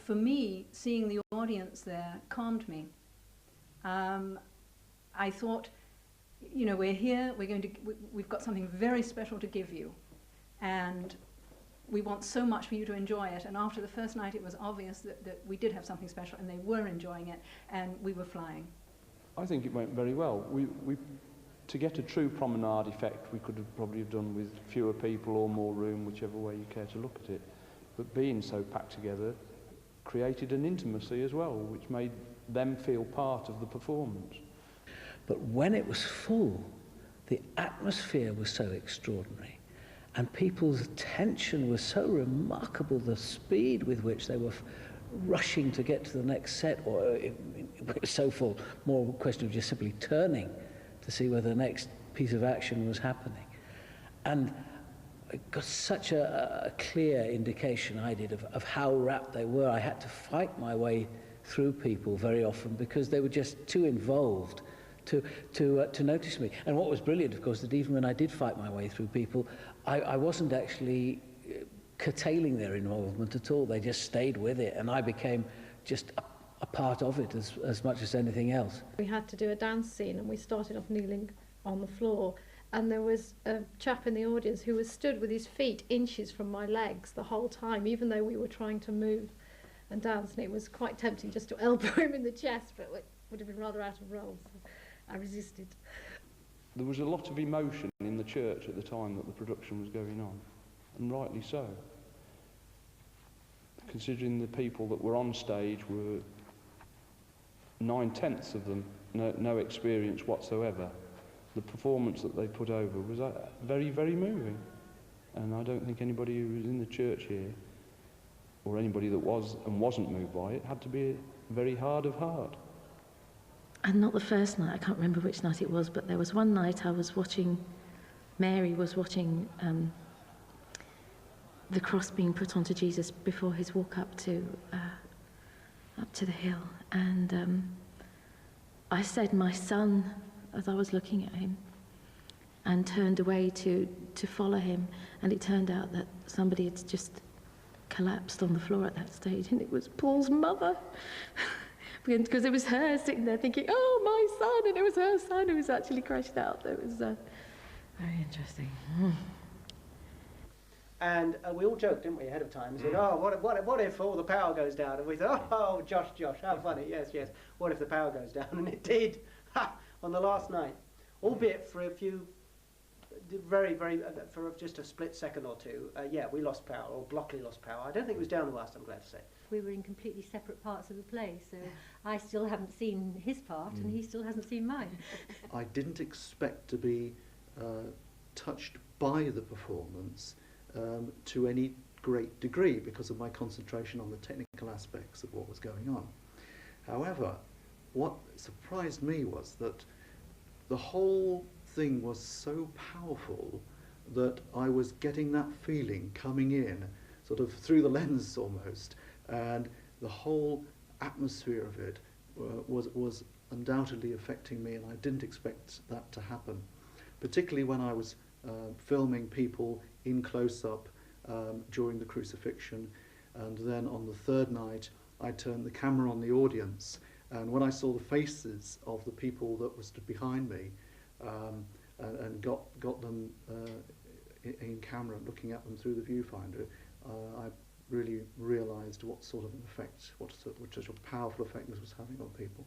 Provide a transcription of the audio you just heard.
for me, seeing the audience there calmed me. I thought, you know, we're here, we've got something very special to give you, and we want so much for you to enjoy it. And after the first night, it was obvious that we did have something special, and they were enjoying it, and we were flying. I think it went very well. To get a true promenade effect, we could have probably have done with fewer people or more room, whichever way you care to look at it. But being so packed together created an intimacy as well, which made them feel part of the performance. But when it was full, the atmosphere was so extraordinary, and people's attention was so remarkable, the speed with which they were rushing to get to the next set, or it was so full, more a question of just simply turning to see where the next piece of action was happening. And I got such a clear indication I did of how rapt they were. I had to fight my way through people very often because they were just too involved to notice me. And what was brilliant, of course, that even when I did fight my way through people, I wasn't actually curtailing their involvement at all. They just stayed with it, and I became just a part of it as much as anything else. We had to do a dance scene, and we started off kneeling on the floor, and there was a chap in the audience who was stood with his feet inches from my legs the whole time, even though we were trying to move and dance, and it was quite tempting just to elbow him in the chest, but it would have been rather out of role, so I resisted. There was a lot of emotion in the church at the time that the production was going on, and rightly so. Considering the people that were on stage were 9/10 of them, no experience whatsoever, the performance that they put over was very, very moving. And I don't think anybody who was in the church here, or anybody that was and wasn't moved by it, had to be very hard of heart. And not the first night, I can't remember which night it was, but there was one night I was watching, Mary was watching the cross being put onto Jesus before his walk up to the hill. And I said, "My son," as I was looking at him, and turned away to follow him. And it turned out that somebody had just collapsed on the floor at that stage, and it was Paul's mother. Because it was her sitting there thinking, "Oh, my son," and it was her son who was actually crashed out. It was very interesting. And we all joked, didn't we, ahead of time? We said, "Oh, what if all the power goes down?" And we thought, "Oh, Josh, how funny, yes. What if the power goes down?" And it did, on the last night. Albeit for a few, very, for just a split second or two, we lost power, or Blockley lost power. I don't think it was down to us, I'm glad to say. We were in completely separate parts of the play, so I still haven't seen his part and he still hasn't seen mine. I didn't expect to be touched by the performance to any great degree because of my concentration on the technical aspects of what was going on. However, what surprised me was that the whole thing was so powerful that I was getting that feeling coming in, sort of through the lens almost, and the whole atmosphere of it was undoubtedly affecting me, and I didn't expect that to happen, particularly when I was filming people in close-up during the crucifixion, and then on the third night I turned the camera on the audience, and when I saw the faces of the people that were stood behind me and got them in camera, looking at them through the viewfinder, I really realised what sort of an effect, what such a powerful effect this was having on people.